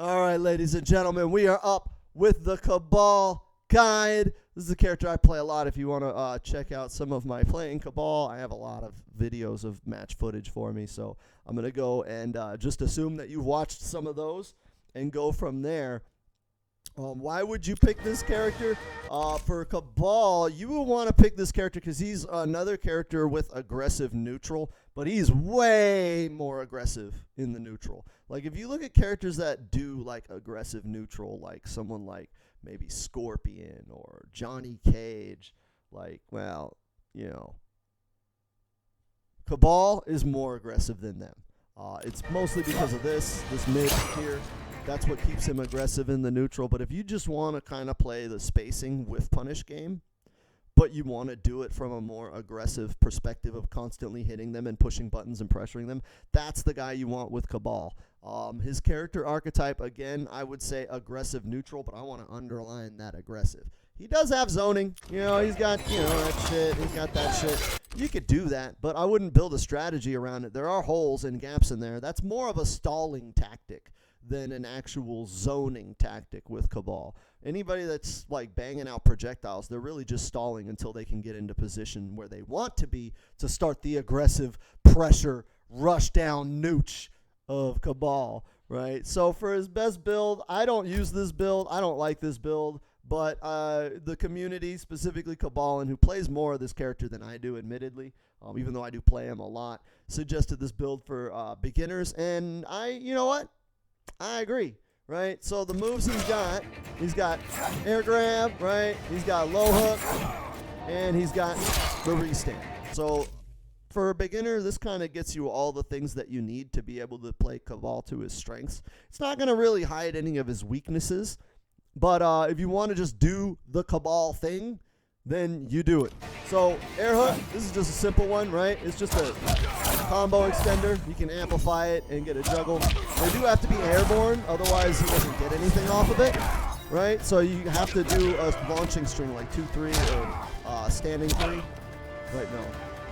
All right, ladies and gentlemen, we are up with the Kabal guide. This is a character I play a lot. If you want to check out some of my playing Kabal, I have a lot of videos of match footage for me. So I'm going to go and just assume that you've watched some of those and go from there. Why would you pick this character? For Kabal, you will want to pick this character because he's another character with aggressive neutral, but he's way more aggressive in the neutral. Like, if you look at characters that do, like, aggressive neutral, like someone like maybe Scorpion or Johnny Cage, like, well, you know, Kabal is more aggressive than them. It's mostly because of this mid here. That's what keeps him aggressive in the neutral. But if you just want to kind of play the spacing with punish game, but you want to do it from a more aggressive perspective of constantly hitting them and pushing buttons and pressuring them, that's the guy you want with Kabal. His character archetype, again, I would say aggressive neutral, but I want to underline that aggressive. He does have zoning. You know, he's got, you know, that shit. He's got that shit. You could do that, but I wouldn't build a strategy around it. There are holes and gaps in there. That's more of a stalling tactic than an actual zoning tactic with Kabal. Anybody that's like banging out projectiles, they're really just stalling until they can get into position where they want to be to start the aggressive pressure rush down nooch of Kabal, right? So for his best build, I don't use this build. I don't like this build, but the community, specifically Kabal, and who plays more of this character than I do, admittedly, even though I do play him a lot, suggested this build for beginners, and you know what? I agree, right? So the moves he's got air grab, right? He's got low hook, and he's got the restand. So for a beginner, this kind of gets you all the things that you need to be able to play Kabal to his strengths. It's not going to really hide any of his weaknesses, but if you want to just do the Kabal thing, then you do it. So air hook, this is just a simple one, right? It's just a combo extender. You can amplify it and get a juggle. They do have to be airborne, otherwise he doesn't get anything off of it, right? So you have to do a launching string like 2-3 or standing 3. Right, no,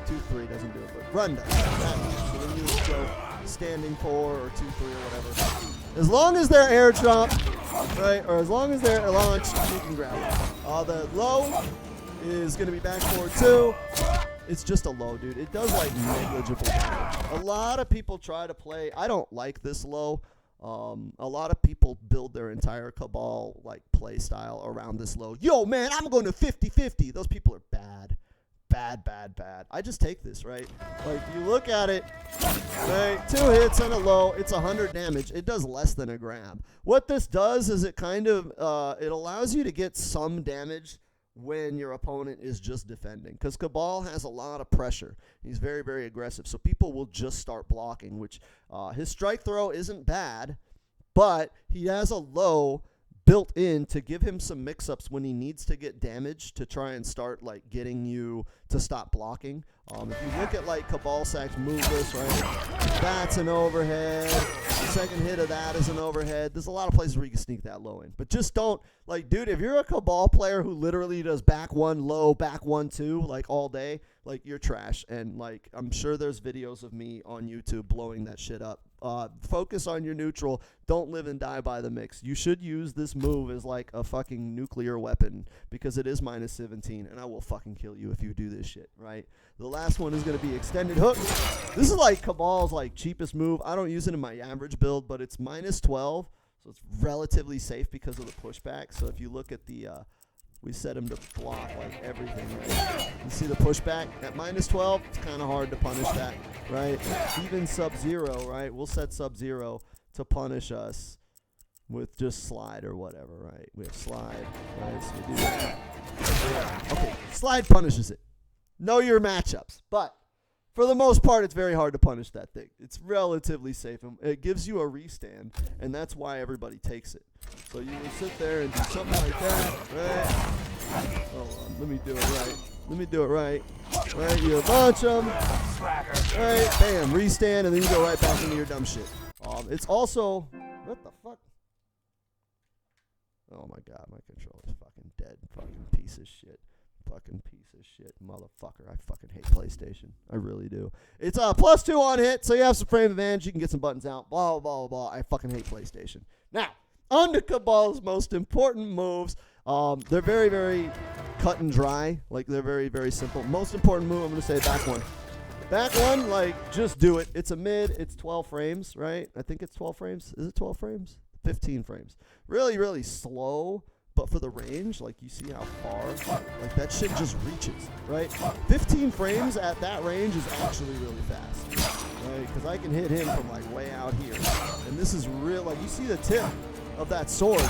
2-3 doesn't do it, but run does. So then you just go standing 4 or 2-3 or whatever. As long as they're air drop, right, or as long as they're launched, you can grab it. The low is going to be back forward 2. It's just a low, dude. It does like negligible damage. A lot of people try to play. I don't like this low. A lot of people build their entire Kabal like play style around this low. Yo, man, I'm going to 50-50. Those people are bad. Bad. I just take this, right? Like, you look at it, right? 2 hits and a low. It's 100 damage. It does less than a grab. What this does is it kind of, it allows you to get some damage when your opponent is just defending, because Kabal has a lot of pressure. He's very, very aggressive, so people will just start blocking, which his strike throw isn't bad, but he has a low built in to give him some mix-ups when he needs to get damage to try and start like getting you to stop blocking. If you look at like Kabal Sacks move this, right, that's an overhead. The second hit of that is an overhead. There's a lot of places where you can sneak that low in, but just don't, like, dude, if you're a Kabal player who literally does back 1 low, back 1 2 like all day, like, you're trash. And like, I'm sure there's videos of me on YouTube blowing that shit up. Focus on your neutral. Don't live and die by the mix. You should use this move as like a fucking nuclear weapon, because it is -17, and I will fucking kill you if you do this shit, right? The last one is going to be extended hook. This is like Kabal's like cheapest move. I don't use it in my average build, but it's -12, so it's relatively safe because of the pushback. So if you look at the we set him to block like everything, right? You see the pushback at -12? It's kind of hard to punish that, right? Even Sub-Zero, right? We'll set Sub-Zero to punish us with just slide or whatever, right? We have slide, right? So we do that. Yeah. Okay, slide punishes it. Know your matchups, but for the most part, it's very hard to punish that thing. It's relatively safe. It gives you a restand, and that's why everybody takes it. So you can sit there and do something like that, right? Hold on, let me do it right. Right, you launch them, right, bam, restand, and then you go right back into your dumb shit. It's also, what the fuck? Oh my god, my controller's fucking dead, fucking piece of shit. fucking piece of shit, motherfucker. I fucking hate PlayStation. I really do. It's a +2 on hit, so you have some frame advantage. You can get some buttons out. Blah, blah, blah. I fucking hate PlayStation. Now, on to Kabal's most important moves. They're very, very cut and dry. Like, they're very, very simple. Most important move, I'm going to say back one. Back one, like, just do it. It's a mid. It's 12 frames, right? I think it's 12 frames. Is it 12 frames? 15 frames. Really, really slow. But for the range, like, you see how far, like, that shit just reaches, right? 15 frames at that range is actually really fast, right? Because I can hit him from, like, way out here. And this is real, like, you see the tip of that sword,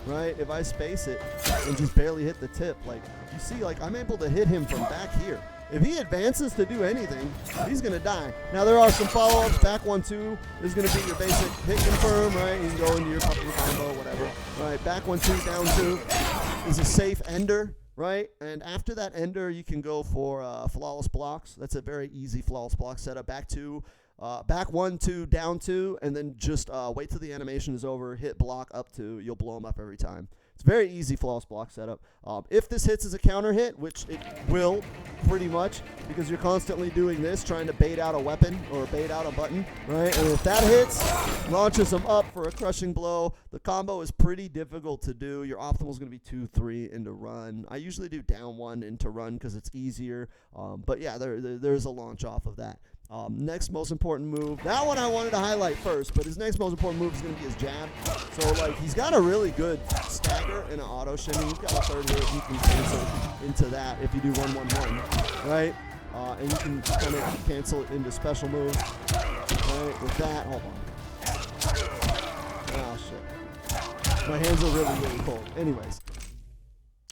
right? If I space it and just barely hit the tip, like, you see, like, I'm able to hit him from back here. If he advances to do anything, he's going to die. Now, there are some follow-ups. Back 1-2 is going to be your basic hit confirm, right? You can go into your fucking combo, whatever. Right, back 1-2, down 2 is a safe ender, right? And after that ender, you can go for flawless blocks. That's a very easy flawless block setup. Back 1-2, down 2, and then just wait till the animation is over, hit block up 2. You'll blow them up every time. It's very easy flawless block setup. If this hits as a counter hit, which it will pretty much, because you're constantly doing this, trying to bait out a weapon or bait out a button, right? And if that hits, launches them up for a crushing blow. The combo is pretty difficult to do. Your optimal is going to be 2-3 into run. I usually do down 1 into run because it's easier. But yeah, there's a launch off of that. Next most important move. That one I wanted to highlight first, but his next most important move is going to be his jab. So, like, he's got a really good stagger and an auto shimmy. He's got a third hit. You can cancel into that if you do 1-1-1, right? And you can kind of cancel it into special moves, right? With that, hold on. Oh, shit. My hands are really, really cold. Anyways.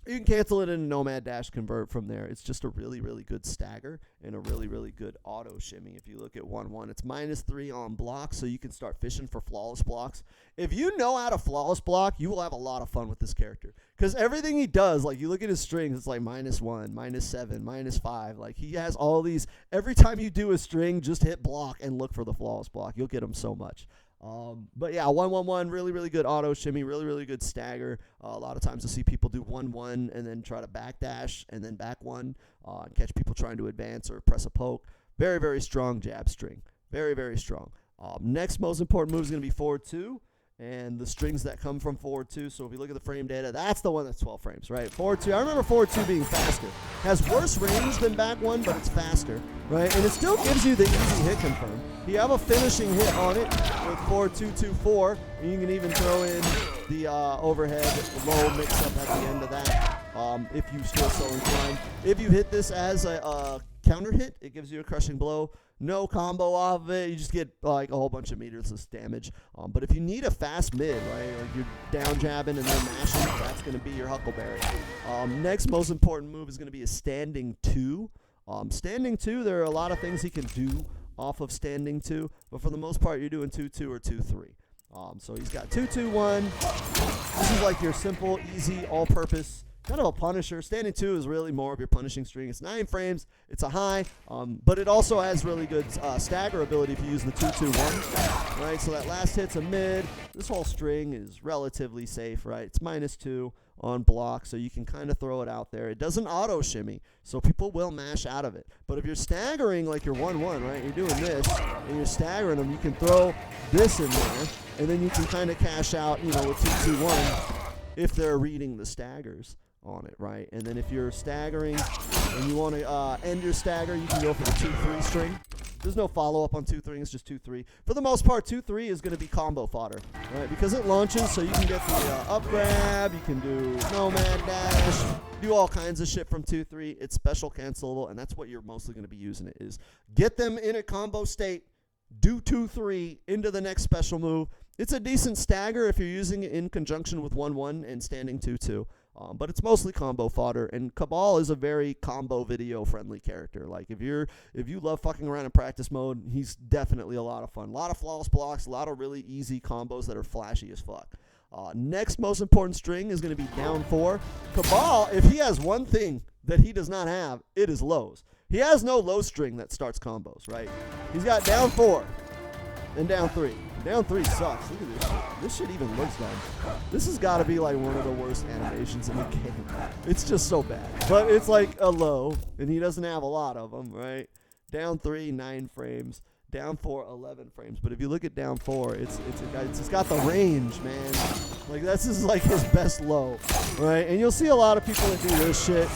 You can cancel it in a Nomad Dash Convert from there. It's just a really, really good stagger and a really, really good auto shimmy. If you look at 1-1, it's -3 on blocks, so you can start fishing for flawless blocks. If you know how to flawless block, you will have a lot of fun with this character. Because everything he does, like, you look at his strings, it's like -1, -7, -5. Like, he has all these. Every time you do a string, just hit block and look for the flawless block. You'll get him so much. But yeah, 1-1-1, really, really good auto shimmy, really, really good stagger. A lot of times I see people do 1-1 and then try to backdash and then back 1 and catch people trying to advance or press a poke. Very, very strong jab string. Very, very strong. Next most important move is going to be forward 2. And the strings that come from forward 2. So if you look at the frame data, that's the one that's 12 frames, right? Forward 2. I remember forward 2 being faster. Has worse range than back 1, but it's faster, right? And it still gives you the easy hit confirm. You have a finishing hit on it with forward 2-2-4, and you can even throw in the overhead low mix-up at the end of that if you feel so inclined. If you hit this as a counter hit, it gives you a crushing blow. No combo off of it. You just get like a whole bunch of meterless damage. But if you need a fast mid, right, like you're down jabbing and then mashing, that's going to be your Huckleberry. Next most important move is going to be a standing 2. Standing 2, there are a lot of things he can do off of standing 2, but for the most part, you're doing 2-2 or 2-3. So he's got 2-2-1. This is like your simple, easy, all-purpose kind of a punisher. Standing 2 is really more of your punishing string. It's 9 frames. It's a high, but it also has really good stagger ability if you use the 2-2-1. Right, so that last hit's a mid. This whole string is relatively safe, right? It's -2 on block, so you can kind of throw it out there. It doesn't auto shimmy, so people will mash out of it. But if you're staggering like you're 1-1, right, you're doing this, and you're staggering them, you can throw this in there, and then you can kind of cash out, you know, with 2-2-1 if they're reading the staggers on it, right? And then if you're staggering and you want to end your stagger, you can go for the 2-3 string. There's no follow-up on 2-3, it's just 2-3. For the most part, 2-3 is going to be combo fodder, right? Because it launches, so you can get the up grab, you can do nomad dash, do all kinds of shit from 2-3. It's special cancelable, and that's what you're mostly going to be using it is. Get them in a combo state, do 2-3 into the next special move. It's a decent stagger if you're using it in conjunction with 1-1 and standing 2-2. But it's mostly combo fodder, and Kabal is a very combo video friendly character. Like if you love fucking around in practice mode, he's definitely a lot of fun. A lot of flawless blocks, a lot of really easy combos that are flashy as fuck. Next most important string is going to be down 4. Kabal, if he has one thing that he does not have, it is lows. He has no low string that starts combos, right? He's got down 4 and down 3. Down 3 sucks. Look at this shit. This shit even looks dumb. This has got to be like one of the worst animations in the game. It's just so bad. But it's like a low, and he doesn't have a lot of them, right? Down 3, 9 frames. Down 4, 11 frames. But if you look at down 4, it's got the range, man. Like, this is like his best low, right? And you'll see a lot of people that do this shit.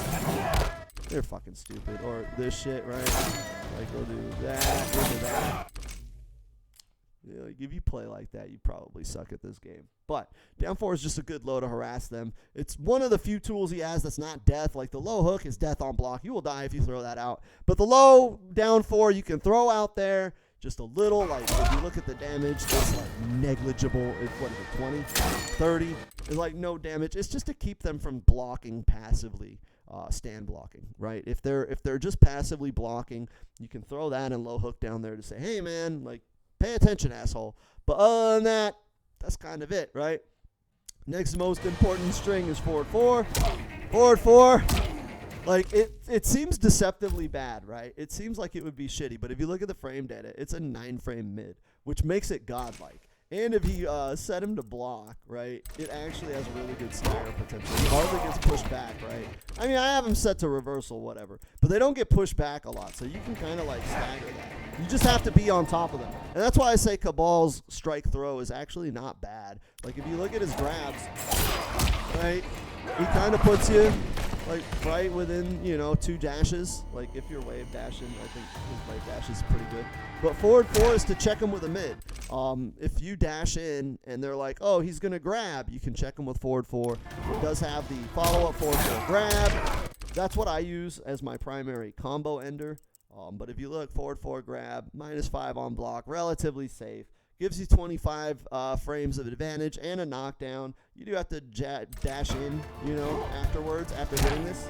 They're fucking stupid. Or this shit, right? Like, they'll do that, they'll do that. Yeah, like if you play like that, you probably suck at this game. But down 4 is just a good low to harass them. It's one of the few tools he has that's not death. Like the low hook is death on block. You will die if you throw that out. But the low down 4 you can throw out there just a little. Like if you look at the damage, it's like negligible. What is it, 20, 30? It's like no damage. It's just to keep them from blocking passively. Stand blocking, right? If they're just passively blocking, you can throw that and low hook down there to say, hey man, like, pay attention, asshole. But other than that, that's kind of it, right? Next most important string is forward 4. Forward 4. Like, it seems deceptively bad, right? It seems like it would be shitty, but if you look at the frame data, it's a 9-frame mid, which makes it godlike. And if you set him to block, right, it actually has really good stagger potential. It hardly gets pushed back, right? I mean, I have him set to reversal, whatever. But they don't get pushed back a lot, so you can kind of, like, stagger that. You just have to be on top of them. And that's why I say Kabal's strike throw is actually not bad. Like, if you look at his grabs, right, he kind of puts you, like, right within, 2 dashes. Like, if you're wave dashing, I think his wave dash is pretty good. But forward 4 is to check him with a mid. If you dash in and they're like, oh, he's going to grab, you can check him with forward 4. It does have the follow-up forward 4 grab. That's what I use as my primary combo ender. But if you look, forward 4 grab, -5 on block, relatively safe. Gives you 25 frames of advantage and a knockdown. You do have to dash in, afterwards, after hitting this,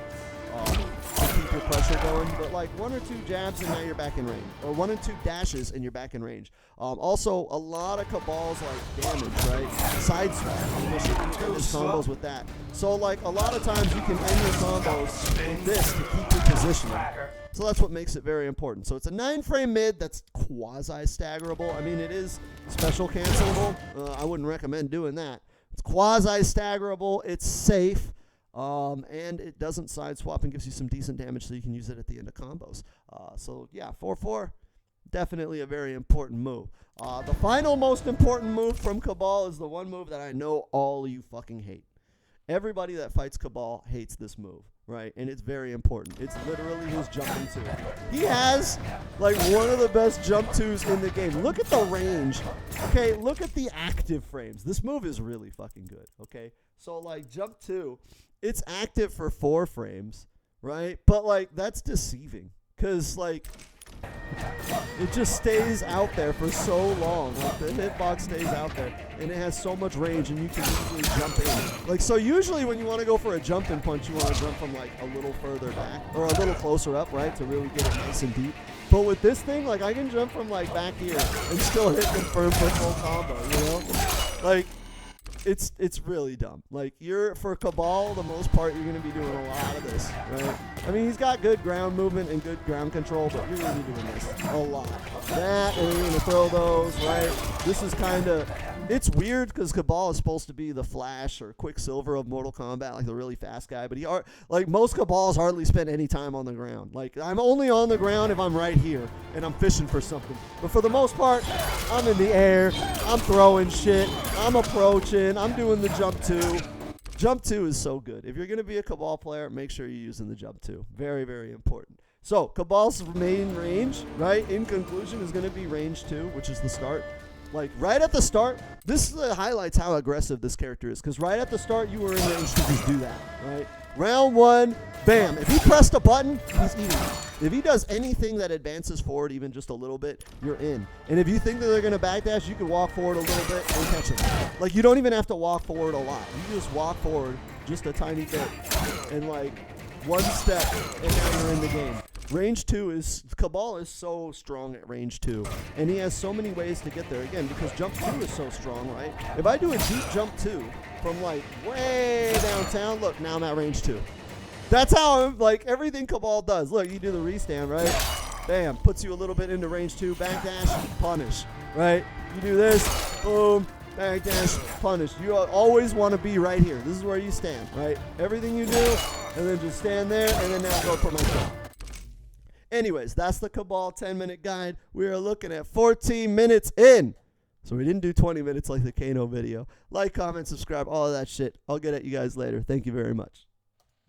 to keep your pressure going. But like 1 or 2 jabs and now you're back in range. Or 1 or 2 dashes and you're back in range. Also, a lot of Kabal's like damage, right? Side swap. You can end his combos with that. So like a lot of times you can end your combos with this to keep your positioning. So that's what makes it very important. So it's a 9-frame mid that's quasi-staggerable. I mean, it is special cancelable. I wouldn't recommend doing that. It's quasi-staggerable. It's safe. And it doesn't side swap and gives you some decent damage so you can use it at the end of combos. So, yeah, 4-4, definitely a very important move. The final most important move from Kabal is the one move that I know all you fucking hate. Everybody that fights Kabal hates this move, right? And it's very important. It's literally his jumping 2. He has, like, one of the best jump 2s in the game. Look at the range. Okay, look at the active frames. This move is really fucking good, okay? So, like, jump 2, it's active for 4 frames, right? But, like, that's deceiving because, like, it just stays out there for so long. Like, the hitbox stays out there, and it has so much range, and you can easily jump in. Like, so usually when you want to go for a jump and punch, you want to jump from, like, a little further back, or a little closer up, right, to really get it nice and deep. But with this thing, like, I can jump from, like, back here and still hit confirm for full combo, Like, it's really dumb. Like, for Kabal, the most part, you're going to be doing a lot of this, right? I mean, he's got good ground movement and good ground control, but you're going to be doing this a lot. That, and you're going to throw those, right? This is kind of, it's weird because Kabal is supposed to be the Flash or Quicksilver of Mortal Kombat, like the really fast guy, but like most Kabals hardly spend any time on the ground. Like, I'm only on the ground if I'm right here and I'm fishing for something. But for the most part, I'm in the air, I'm throwing shit, I'm approaching, I'm doing the jump 2. Jump 2 is so good. If you're going to be a Kabal player, make sure you're using the jump 2. Very, very important. So, Kabal's main range, right, in conclusion, is going to be range 2, which is the start. Like, right at the start, this highlights how aggressive this character is. Because right at the start, you were in range to just do that, right? Round 1, bam. If he pressed a button, he's eating. If he does anything that advances forward even just a little bit, you're in. And if you think that they're going to backdash, you can walk forward a little bit and catch him. Like, you don't even have to walk forward a lot. You just walk forward just a tiny bit. And, like, one step, and now you're in the game. Range 2 is, Kabal is so strong at range 2. And he has so many ways to get there. Again, because jump 2 is so strong, right? If I do a deep jump 2 from, like, way downtown, look, now I'm at range 2. That's how, like, everything Kabal does. Look, you do the restand, right? Bam, puts you a little bit into range 2, backdash, punish, right? You do this, boom, bang, dash, punish. You always want to be right here. This is where you stand, right? Everything you do, and then just stand there, and then now go for my kill. Anyways, that's the Kabal 10-minute guide. We are looking at 14 minutes in. So we didn't do 20 minutes like the Kano video. Like, comment, subscribe, all of that shit. I'll get at you guys later. Thank you very much.